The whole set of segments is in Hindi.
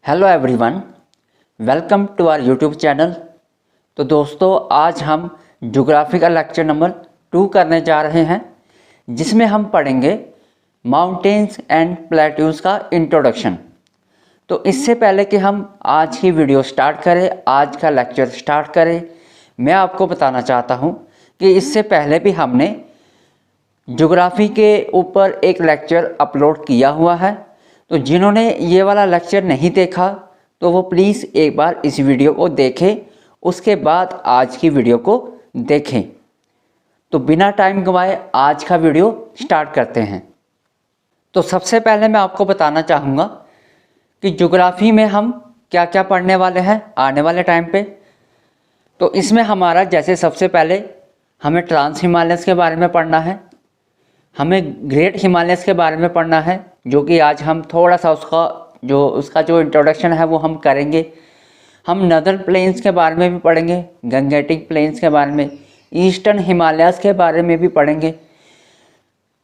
Hello everyone, welcome to our YouTube channel. तो दोस्तों, आज हम ज्योग्राफी का लेक्चर नंबर 2 करने जा रहे हैं, जिसमें हम पढ़ेंगे माउंटेन्स एंड प्लेट्यूज का इंट्रोडक्शन। तो इससे पहले कि हम आज की वीडियो स्टार्ट करें, आज का लेक्चर स्टार्ट करें, मैं आपको बताना चाहता हूं कि इससे पहले भी हमने ज्योग्राफी के ऊपर एक लेक्चर अपलोड किया हुआ है। तो जिन्होंने ये वाला लेक्चर नहीं देखा तो वो प्लीज़ एक बार इस वीडियो को देखें, उसके बाद आज की वीडियो को देखें। तो बिना टाइम गंवाए आज का वीडियो स्टार्ट करते हैं। तो सबसे पहले मैं आपको बताना चाहूँगा कि ज्योग्राफी में हम क्या क्या पढ़ने वाले हैं आने वाले टाइम पे। तो इसमें हमारा जैसे सबसे पहले हमें ट्रांस हिमालयस के बारे में पढ़ना है, हमें ग्रेट हिमालयस के बारे में पढ़ना है, जो कि आज हम थोड़ा सा उसका जो इंट्रोडक्शन है वो हम करेंगे। हम नदर्न प्लेन्स के बारे में भी पढ़ेंगे, गंगेटिक प्लेन्स के बारे में, ईस्टर्न हिमालयस के बारे में भी पढ़ेंगे,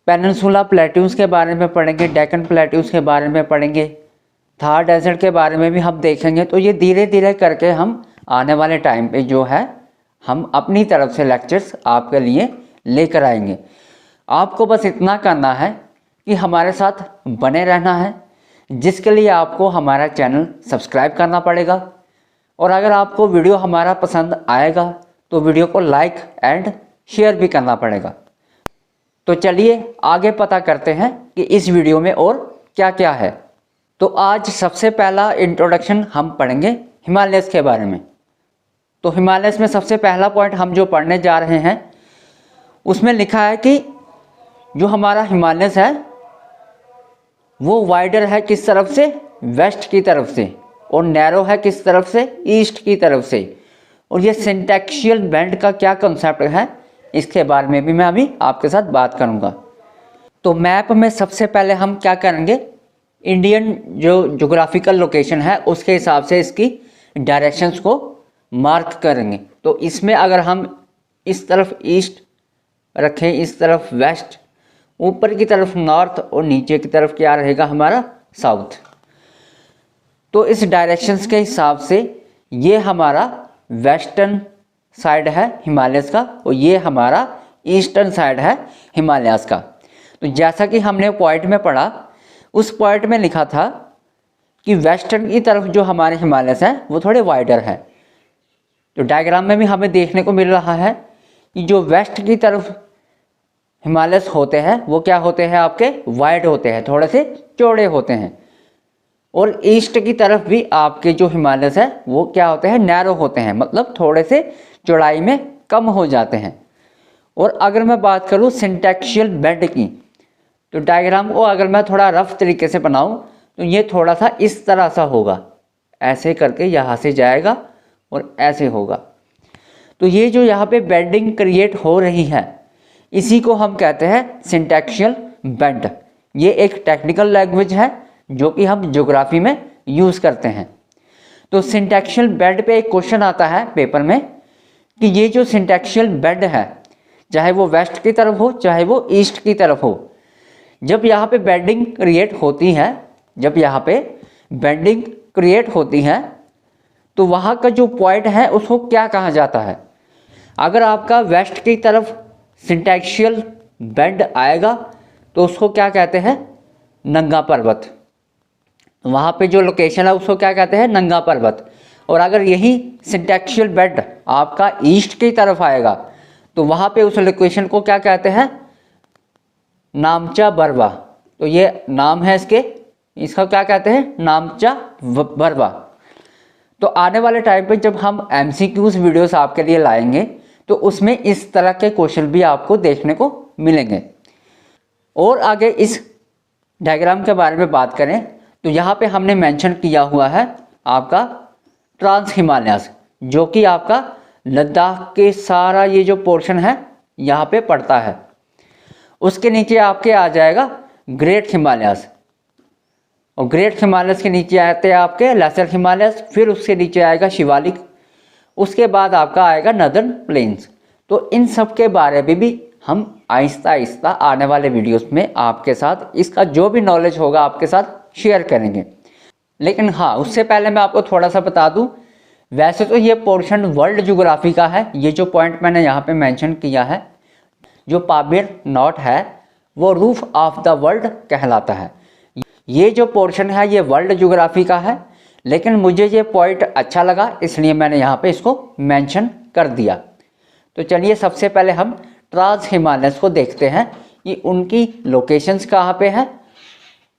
पेनिनसुला प्लेट्यूज के बारे में पढ़ेंगे, डेक्कन प्लेट्यूज के बारे में पढ़ेंगे, थार डेजर्ट के बारे में भी हम देखेंगे। तो ये धीरे धीरे करके हम आने वाले टाइम पे जो है हम अपनी तरफ से लेक्चर्स आपके लिए लेकर आएंगे। आपको बस इतना करना है कि हमारे साथ बने रहना है, जिसके लिए आपको हमारा चैनल सब्सक्राइब करना पड़ेगा। और अगर आपको वीडियो हमारा पसंद आएगा तो वीडियो को लाइक एंड शेयर भी करना पड़ेगा। तो चलिए आगे पता करते हैं कि इस वीडियो में और क्या क्या है। तो आज सबसे पहला इंट्रोडक्शन हम पढ़ेंगे हिमालयस के बारे में। तो हिमालयस में सबसे पहला पॉइंट हम जो पढ़ने जा रहे हैं उसमें लिखा है कि जो हमारा हिमालयस है वो वाइडर है किस तरफ से, वेस्ट की तरफ से, और नैरो है किस तरफ से, ईस्ट की तरफ से। और ये सिंटैक्सियल बेंड का क्या कंसेप्ट है इसके बारे में भी मैं अभी आपके साथ बात करूंगा। तो मैप में सबसे पहले हम क्या करेंगे, इंडियन जो ज्योग्राफिकल लोकेशन है उसके हिसाब से इसकी डायरेक्शंस को मार्क करेंगे। तो इसमें अगर हम इस तरफ ईस्ट रखें, इस तरफ वेस्ट, ऊपर की तरफ नॉर्थ और नीचे की तरफ क्या रहेगा हमारा साउथ। तो इस डायरेक्शंस के हिसाब से ये हमारा वेस्टर्न साइड है हिमालयस का और ये हमारा ईस्टर्न साइड है हिमालयस का। तो जैसा कि हमने पॉइंट में पढ़ा, उस पॉइंट में लिखा था कि वेस्टर्न की तरफ जो हमारे हिमालयस है वो थोड़े वाइडर है। तो डायग्राम में भी हमें देखने को मिल रहा है कि जो वेस्ट की तरफ हिमालयस होते हैं वो क्या होते हैं, आपके वाइड होते हैं, थोड़े से चौड़े होते हैं। और ईस्ट की तरफ भी आपके जो हिमालयस है वो क्या होते हैं, नैरो होते हैं, मतलब थोड़े से चौड़ाई में कम हो जाते हैं। और अगर मैं बात करूँ सिंटैक्सियल बेंड की, तो डायग्राम को अगर मैं थोड़ा रफ तरीके से बनाऊँ तो ये थोड़ा सा इस तरह सा होगा, ऐसे करके यहाँ से जाएगा और ऐसे होगा। तो ये जो यहाँ पे बेंडिंग क्रिएट हो रही है इसी को हम कहते हैं सिंटैक्सियल बेंड। ये एक टेक्निकल लैंग्वेज है जो कि हम ज्योग्राफी में यूज़ करते हैं। तो सिंटैक्सियल बेंड पे एक क्वेश्चन आता है पेपर में कि ये जो सिंटैक्सियल बेंड है, चाहे वो वेस्ट की तरफ हो चाहे वो ईस्ट की तरफ हो, जब यहाँ पे बेंडिंग क्रिएट होती है, जब यहाँ पे बेंडिंग क्रिएट होती है तो वहाँ का जो पॉइंट है उसको क्या कहा जाता है। अगर आपका वेस्ट की तरफ सिंटैक्सियल बेंड आएगा तो उसको क्या कहते हैं, नंगा पर्वत। वहाँ पे जो लोकेशन है उसको क्या कहते हैं, नंगा पर्वत। और अगर यही सिंटैक्सियल बेंड आपका ईस्ट की तरफ आएगा तो वहाँ पे उस लोकेशन को क्या कहते हैं, नामचा बरवा। तो ये नाम है इसका क्या कहते हैं, नामचा बरवा। तो आने वाले टाइम पे जब हम MCQs वीडियोस आपके लिए लाएंगे तो उसमें इस तरह के क्वेश्चन भी आपको देखने को मिलेंगे। और आगे इस डायग्राम के बारे में बात करें तो यहाँ पे हमने मेंशन किया हुआ है आपका ट्रांस हिमालयस, जो कि आपका लद्दाख के सारा ये जो पोर्शन है यहाँ पे पड़ता है। उसके नीचे आपके आ जाएगा ग्रेट हिमालयस, और ग्रेट हिमालयस के नीचे आते हैं आपके लेसर हिमालयस, फिर उसके नीचे आएगा शिवालिक, उसके बाद आपका आएगा नदर्न प्लेन्स। तो इन सब के बारे में भी हम आहिस्ता आहिस्ता आने वाले वीडियोस में आपके साथ इसका जो भी नॉलेज होगा आपके साथ शेयर करेंगे। लेकिन हाँ, उससे पहले मैं आपको थोड़ा सा बता दूं, वैसे तो ये पोर्शन वर्ल्ड ज्योग्राफी का है। ये जो पॉइंट मैंने यहाँ पे मेंशन किया है, जो पाबीर नॉट है वो रूफ ऑफ द वर्ल्ड कहलाता है। ये जो पोर्शन है ये वर्ल्ड ज्योग्राफी का है, लेकिन मुझे ये पॉइंट अच्छा लगा इसलिए मैंने यहाँ पे इसको मेंशन कर दिया। तो चलिए सबसे पहले हम ट्रांस हिमालयस को देखते हैं कि उनकी लोकेशंस कहाँ पे है।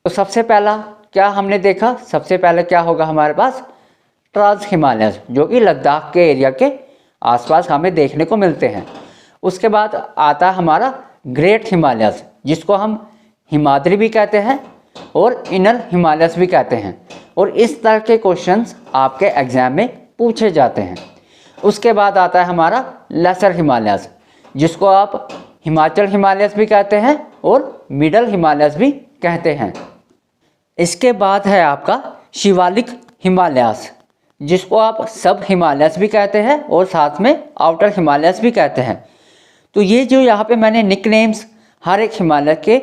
तो सबसे पहला क्या हमने देखा, सबसे पहले क्या होगा हमारे पास ट्रांस हिमालयस, जो कि लद्दाख के एरिया के आसपास हमें देखने को मिलते हैं। उसके बाद आता है हमारा ग्रेट हिमालयस, जिसको हम हिमाद्री भी कहते हैं और इनर हिमालयस भी कहते हैं, और इस तरह के क्वेश्चंस आपके एग्जाम में पूछे जाते हैं। उसके बाद आता है हमारा लेसर हिमालयस, जिसको आप हिमाचल हिमालयस भी कहते हैं और मिडल हिमालयस भी कहते हैं। इसके बाद है आपका शिवालिक हिमालयस, जिसको आप सब हिमालयस भी कहते हैं और साथ में आउटर हिमालयस भी कहते हैं। तो ये जो यहाँ पे मैंने निकनेम्स हर एक हिमालय के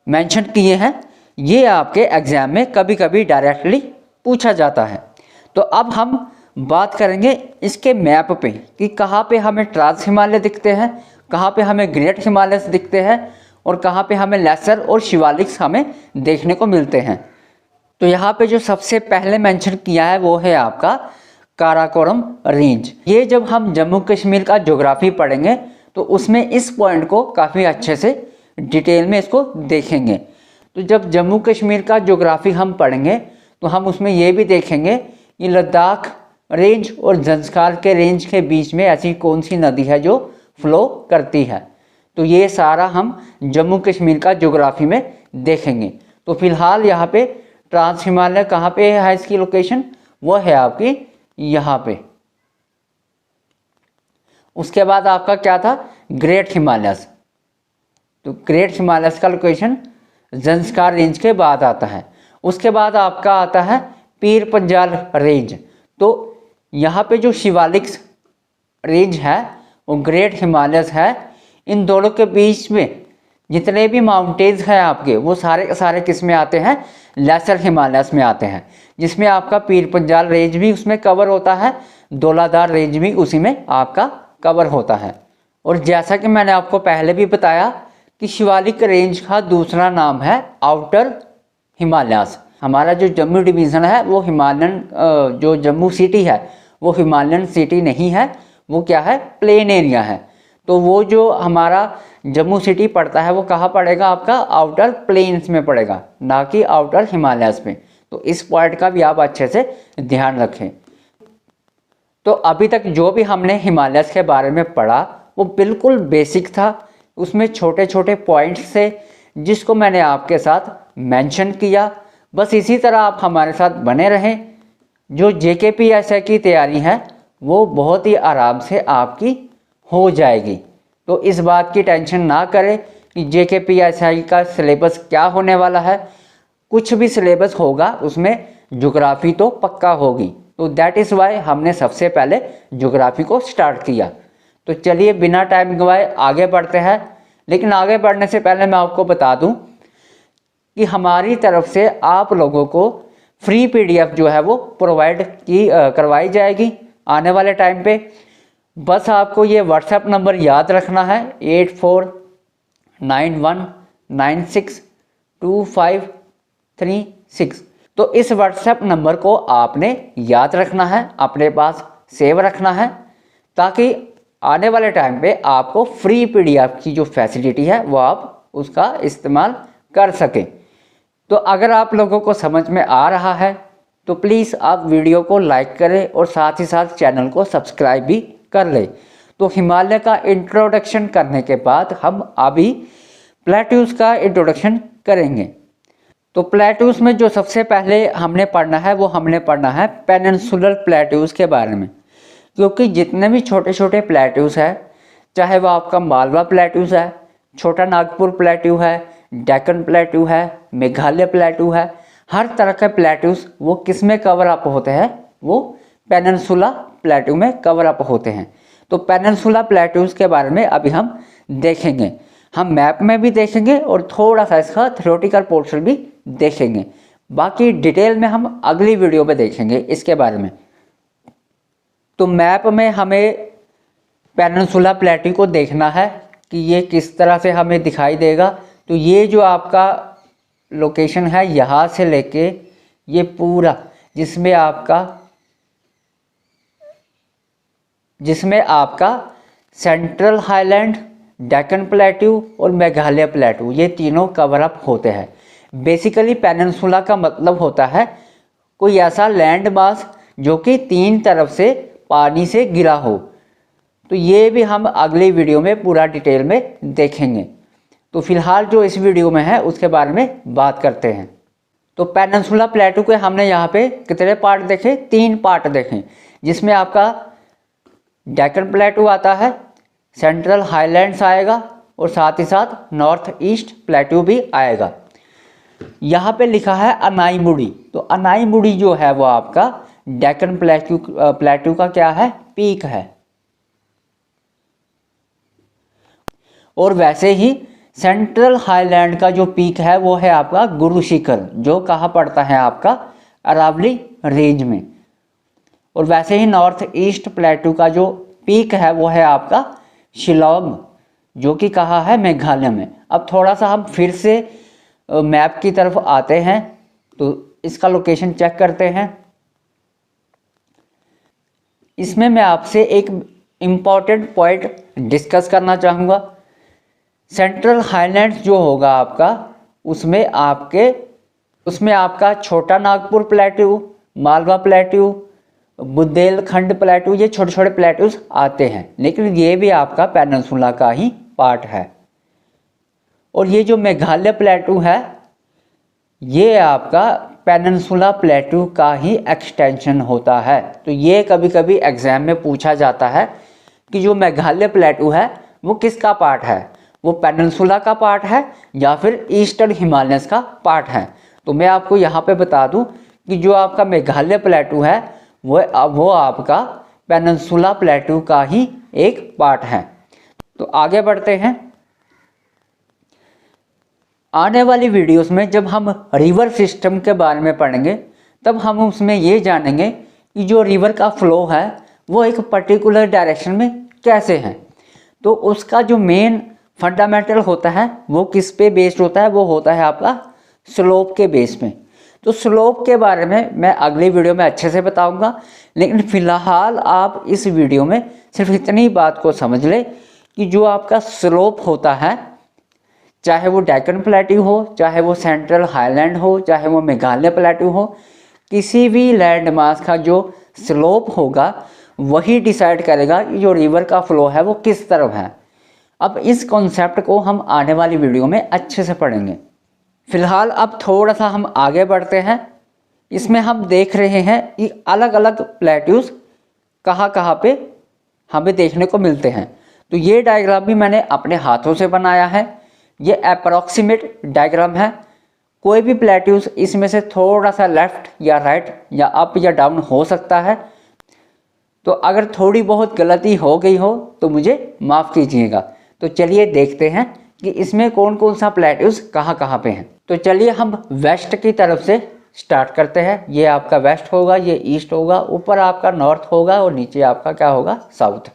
मेंशन किए हैं, ये आपके एग्जाम में कभी कभी डायरेक्टली पूछा जाता है। तो अब हम बात करेंगे इसके मैप पे कि कहाँ पे हमें ट्रांस हिमालय दिखते हैं, कहाँ पे हमें ग्रेट हिमालयस दिखते हैं और कहाँ पे हमें लेसर और शिवालिक्स हमें देखने को मिलते हैं। तो यहाँ पे जो सबसे पहले मेंशन किया है वो है आपका काराकोरम रेंज। ये जब हम जम्मू कश्मीर का ज्योग्राफी पढ़ेंगे तो उसमें इस पॉइंट को काफ़ी अच्छे से डिटेल में इसको देखेंगे। तो जब जम्मू कश्मीर का ज्योग्राफी हम पढ़ेंगे तो हम उसमें ये भी देखेंगे कि लद्दाख रेंज और ज़ंस्कार के रेंज के बीच में ऐसी कौन सी नदी है जो फ्लो करती है। तो ये सारा हम जम्मू कश्मीर का ज्योग्राफी में देखेंगे। तो फिलहाल यहाँ पे ट्रांस हिमालय कहाँ पे है, इसकी लोकेशन वो है आपकी यहाँ पे। उसके बाद आपका क्या था, ग्रेट हिमालयस। तो ग्रेट हिमालयस का लोकेशन ज़ंस्कार रेंज के बाद आता है। उसके बाद आपका आता है पीर पंजाल रेंज। तो यहाँ पे जो शिवालिक्स रेंज है वो ग्रेट हिमालयस है। इन दोनों के बीच में जितने भी माउंटेन्स हैं आपके वो सारे के सारे किस में आते हैं, लेसर हिमालयस में आते हैं, जिसमें आपका पीर पंजाल रेंज भी उसमें कवर होता है, धौलाधार रेंज भी उसी में आपका कवर होता है। और जैसा कि मैंने आपको पहले भी बताया कि शिवालिक रेंज का दूसरा नाम है आउटर हिमालयस। हमारा जो जम्मू डिवीज़न है वो हिमालयन, जो जम्मू सिटी है वो हिमालयन सिटी नहीं है, वो क्या है, प्लेन एरिया है। तो वो जो हमारा जम्मू सिटी पड़ता है वो कहाँ पड़ेगा, आपका आउटर प्लेन्स में पड़ेगा, ना कि आउटर हिमालयस में। तो इस पॉइंट का भी आप अच्छे से ध्यान रखें। तो अभी तक जो भी हमने हिमालयस के बारे में पढ़ा वो बिल्कुल बेसिक था, उसमें छोटे छोटे पॉइंट्स थे जिसको मैंने आपके साथ मेंशन किया। बस इसी तरह आप हमारे साथ बने रहें। जो JKPSI की तैयारी है वो बहुत ही आराम से आपकी हो जाएगी। तो इस बात की टेंशन ना करें कि JKPSI का सिलेबस क्या होने वाला है। कुछ भी सिलेबस होगा उसमें ज्योग्राफी तो पक्का होगी। तो दैट इज़ वाई हमने सबसे पहले ज्योग्राफी को स्टार्ट किया। तो चलिए बिना टाइम गंवाए आगे बढ़ते हैं। लेकिन आगे बढ़ने से पहले मैं आपको बता दूं कि हमारी तरफ से आप लोगों को फ्री PDF जो है वो प्रोवाइड करवाई जाएगी आने वाले टाइम पे। बस आपको ये WhatsApp नंबर याद रखना है 8491962536। तो इस WhatsApp नंबर को आपने याद रखना है, अपने पास सेव रखना है, ताकि आने वाले टाइम पे आपको फ्री PDF की जो फैसिलिटी है वो आप उसका इस्तेमाल कर सकें। तो अगर आप लोगों को समझ में आ रहा है तो प्लीज़ आप वीडियो को लाइक करें और साथ ही साथ चैनल को सब्सक्राइब भी कर लें। तो हिमालय का इंट्रोडक्शन करने के बाद हम अभी प्लेट्यूज़ का इंट्रोडक्शन करेंगे। तो प्लेट्यूज़ में जो सबसे पहले हमने पढ़ना है वो हमने पढ़ना है पेनिनसुलर प्लेट्यूज़ के बारे में। क्योंकि जितने भी छोटे छोटे प्लेट्यूज़ है, चाहे वो आपका मालवा प्लेट्यूज़ है, छोटा नागपुर प्लेट्यू है, डेक्कन प्लेट्यू है, मेघालय प्लेट्यू है, हर तरह के प्लेट्यूज़ वो किस में कवर अप होते हैं, वो पेनिनसुला प्लेट्यू में कवर अप होते हैं। तो पेनिनसुला प्लेट्यूज़ के बारे में अभी हम देखेंगे, हम मैप में भी देखेंगे और थोड़ा सा इसका थ्योरेटिकल पोर्शन भी देखेंगे। बाकी डिटेल में हम अगली वीडियो में देखेंगे इसके बारे में। तो मैप में हमें पेनिनसुला प्लेटू को देखना है कि ये किस तरह से हमें दिखाई देगा। तो ये जो आपका लोकेशन है यहाँ से लेके ये पूरा जिसमें आपका सेंट्रल हाईलैंड, डेक्कन प्लेटू और मेघालय प्लेटू ये तीनों कवर अप होते हैं। बेसिकली पेनिनसुला का मतलब होता है कोई ऐसा लैंड मास जो कि 3 तरफ से पानी से घिरा हो। तो ये भी हम अगली वीडियो में पूरा डिटेल में देखेंगे। तो फिलहाल जो इस वीडियो में है उसके बारे में बात करते हैं। तो पेनिनसुला प्लेटू के हमने यहाँ पे कितने पार्ट देखे? 3 पार्ट देखे, जिसमें आपका डेक्कन प्लेटू आता है, सेंट्रल हाईलैंड्स आएगा और साथ ही साथ नॉर्थ ईस्ट प्लेटू भी आएगा। यहाँ पे लिखा है अनाईमुडी। तो अनाईमुडी जो है वो आपका डेक्कन प्लेटू का क्या है? पीक है। और वैसे ही सेंट्रल हाईलैंड का जो पीक है वो है आपका गुरु शिखर, जो कहाँ पड़ता है आपका अरावली रेंज में। और वैसे ही नॉर्थ ईस्ट प्लेटू का जो पीक है वो है आपका शिलोंग, जो कि कहाँ है? मेघालय में। अब थोड़ा सा हम फिर से मैप की तरफ आते हैं तो इसका लोकेशन चेक करते हैं। इसमें मैं आपसे एक इम्पॉर्टेंट पॉइंट डिस्कस करना चाहूँगा। सेंट्रल हाईलैंड्स जो होगा आपका उसमें आपका छोटा नागपुर प्लेटू, मालवा प्लेटू, बुंदेलखंड प्लेटू, ये छोटे छोटे प्लेटूज आते हैं, लेकिन ये भी आपका पेनिनसुला का ही पार्ट है। और ये जो मेघालय प्लेटू है ये आपका पेनिनसुला प्लेटू का ही एक्सटेंशन होता है। तो ये कभी कभी एग्जाम में पूछा जाता है कि जो मेघालय प्लेटू है वो किसका पार्ट है? वो पेनिनसुला का पार्ट है या फिर ईस्टर्न हिमालयस का पार्ट है? तो मैं आपको यहाँ पे बता दूँ कि जो आपका मेघालय प्लेटू है वो आपका पेनिनसुला प्लेटू का ही एक पार्ट है। तो आगे बढ़ते हैं। आने वाली वीडियोस में जब हम रिवर सिस्टम के बारे में पढ़ेंगे तब हम उसमें ये जानेंगे कि जो रिवर का फ्लो है वो एक पर्टिकुलर डायरेक्शन में कैसे है। तो उसका जो मेन फंडामेंटल होता है वो किस पे बेस्ड होता है? वो होता है आपका स्लोप के बेस में। तो स्लोप के बारे में मैं अगली वीडियो में अच्छे से बताऊंगा, लेकिन फ़िलहाल आप इस वीडियो में सिर्फ इतनी बात को समझ लें कि जो आपका स्लोप होता है, चाहे वो डेक्कन प्लेटू हो, चाहे वो सेंट्रल हाईलैंड हो, चाहे वो मेघालय प्लेटू हो, किसी भी लैंड मास का जो स्लोप होगा वही डिसाइड करेगा कि जो रिवर का फ्लो है वो किस तरफ है। अब इस कॉन्सेप्ट को हम आने वाली वीडियो में अच्छे से पढ़ेंगे। फिलहाल अब थोड़ा सा हम आगे बढ़ते हैं। इसमें हम देख रहे हैं कि अलग अलग प्लेट्यूज कहाँ कहाँ पे हमें देखने को मिलते हैं। तो ये डायग्राम भी मैंने अपने हाथों से बनाया है। ये अप्रॉक्सीमेट डायग्राम है। कोई भी प्लेट्यूज इसमें से थोड़ा सा लेफ्ट या राइट या अप या डाउन हो सकता है। तो अगर थोड़ी बहुत गलती हो गई हो तो मुझे माफ़ कीजिएगा। तो चलिए देखते हैं कि इसमें कौन कौन सा प्लेट्यूज कहाँ कहाँ पे हैं। तो चलिए हम वेस्ट की तरफ से स्टार्ट करते हैं। ये आपका वेस्ट होगा, ये ईस्ट होगा, ऊपर आपका नॉर्थ होगा और नीचे आपका क्या होगा? साउथ।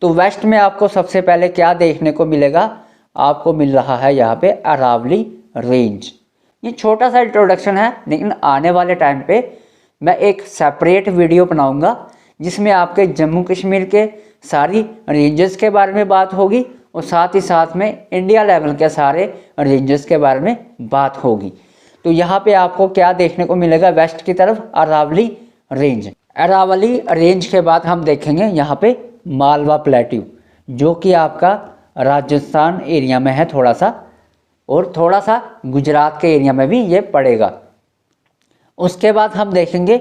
तो वेस्ट में आपको सबसे पहले क्या देखने को मिलेगा? आपको मिल रहा है यहाँ पे अरावली रेंज। ये छोटा सा इंट्रोडक्शन है, लेकिन आने वाले टाइम पे मैं एक सेपरेट वीडियो बनाऊंगा जिसमें आपके जम्मू कश्मीर के सारी रेंजेस के बारे में बात होगी और साथ ही साथ में इंडिया लेवल के सारे रेंजेस के बारे में बात होगी। तो यहाँ पे आपको क्या देखने को मिलेगा? वेस्ट की तरफ अरावली रेंज। अरावली रेंज के बाद हम देखेंगे यहाँ पे मालवा प्लेट्यू, जो कि आपका राजस्थान एरिया में है थोड़ा सा, और थोड़ा सा गुजरात के एरिया में भी ये पड़ेगा। उसके बाद हम देखेंगे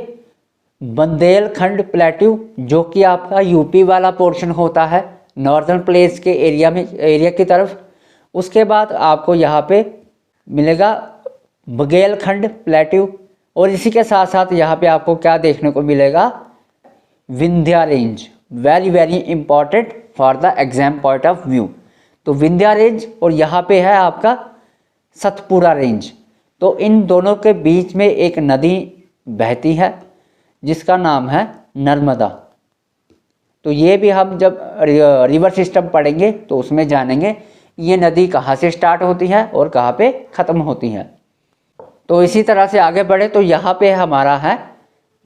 बुंदेलखंड प्लेट्यू, जो कि आपका यूपी वाला पोर्शन होता है, नॉर्दर्न प्लेस के एरिया की तरफ। उसके बाद आपको यहाँ पे मिलेगा बुंदेलखंड प्लेट्यू, और इसी के साथ साथ यहाँ पे आपको क्या देखने को मिलेगा? Vindhya range. Very very important for the exam point of view. तो विंध्या रेंज और यहाँ पे है आपका सतपुरा रेंज। तो इन दोनों के बीच में एक नदी बहती है जिसका नाम है नर्मदा। तो ये भी हम जब रिवर सिस्टम पढ़ेंगे तो उसमें जानेंगे ये नदी कहाँ से स्टार्ट होती है और कहाँ पे ख़त्म होती है। तो इसी तरह से आगे बढ़े तो यहाँ पे हमारा है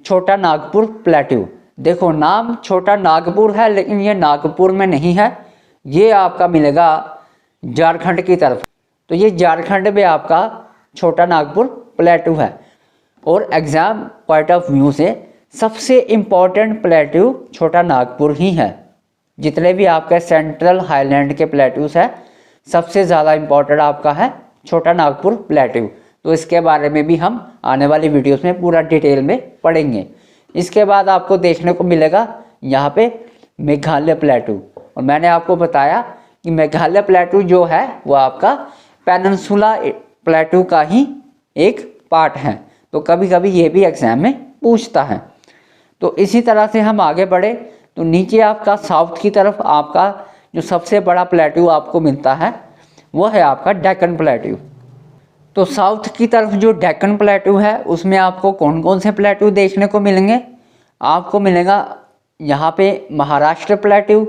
छोटा नागपुर प्लेट्यू। देखो नाम छोटा नागपुर है लेकिन ये नागपुर में नहीं है, ये आपका मिलेगा झारखंड की तरफ। तो ये झारखंड में आपका छोटा नागपुर प्लेट्यू है। और एग्ज़ाम पॉइंट ऑफ व्यू से सबसे इम्पॉर्टेंट प्लेट्यू छोटा नागपुर ही है। जितने भी आपके सेंट्रल हाईलैंड के प्लेट्यूज है सबसे ज़्यादा इम्पॉर्टेंट आपका है छोटा नागपुर प्लेट्यू। तो इसके बारे में भी हम आने वाली वीडियोस में पूरा डिटेल में पढ़ेंगे। इसके बाद आपको देखने को मिलेगा यहाँ पे मेघालय प्लेट्यू। और मैंने आपको बताया कि मेघालय प्लेट्यू जो है वो आपका पेनिनसुला प्लेट्यू का ही एक पार्ट है। तो कभी कभी ये भी एग्जाम में पूछता है। तो इसी तरह से हम आगे बढ़े तो नीचे आपका साउथ की तरफ आपका जो सबसे बड़ा प्लेट्यू आपको मिलता है वो है आपका डेक्कन प्लेट्यू। तो साउथ की तरफ जो डेक्कन प्लेट्यू है उसमें आपको कौन कौन से प्लेट्यू देखने को मिलेंगे? आपको मिलेगा यहाँ पे महाराष्ट्र प्लेट्यू,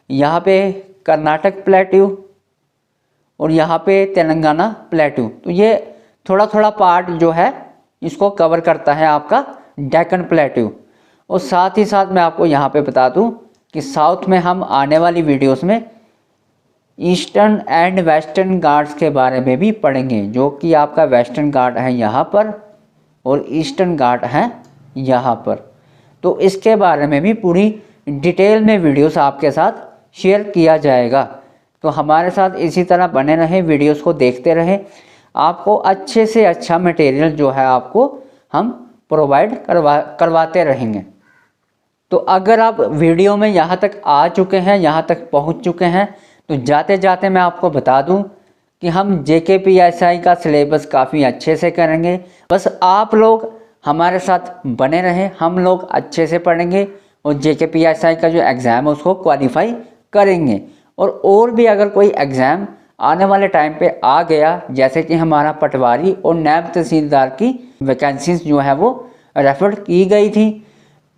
यहाँ पे कर्नाटक प्लेट्यू और यहाँ पे तेलंगाना प्लेट्यू। तो ये थोड़ा थोड़ा पार्ट जो है इसको कवर करता है आपका डेक्कन प्लेट्यू। और साथ ही साथ मैं आपको यहाँ पे बता दूँ कि साउथ में हम आने वाली वीडियोस में ईस्टर्न एंड वेस्टर्न घाट्स के बारे में भी पढ़ेंगे, जो कि आपका वेस्टर्न घाट है यहाँ पर और ईस्टर्न घाट है यहाँ पर। तो इसके बारे में भी पूरी डिटेल में वीडियोस आपके साथ शेयर किया जाएगा। तो हमारे साथ इसी तरह बने रहें, वीडियोस को देखते रहें। आपको अच्छे से अच्छा मटेरियल जो है आपको हम प्रोवाइड करवाते रहेंगे। तो अगर आप वीडियो में यहाँ तक आ चुके हैं, यहाँ तक पहुँच चुके हैं, तो जाते जाते मैं आपको बता दूं कि हम JKPSI का सिलेबस काफ़ी अच्छे से करेंगे। बस आप लोग हमारे साथ बने रहें, हम लोग अच्छे से पढ़ेंगे और JKPSI का जो एग्ज़ाम है उसको क्वालिफाई करेंगे। और भी अगर कोई एग्ज़ाम आने वाले टाइम पे आ गया, जैसे कि हमारा पटवारी और नायब तहसीलदार की वैकेंसीज जो है वो रेफर की गई थी,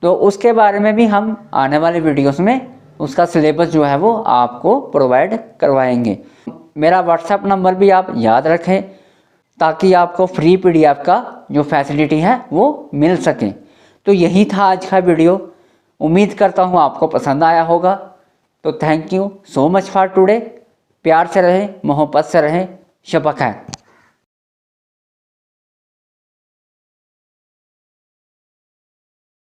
तो उसके बारे में भी हम आने वाले वीडियोस में उसका सिलेबस जो है वो आपको प्रोवाइड करवाएंगे। मेरा व्हाट्सएप नंबर भी आप याद रखें ताकि आपको फ्री PDF का जो फैसिलिटी है वो मिल सके। तो यही था आज का वीडियो, उम्मीद करता हूँ आपको पसंद आया होगा। तो thank you so much for today. प्यार से रहें, मोहब्बत से रहें। शब ख़ैर।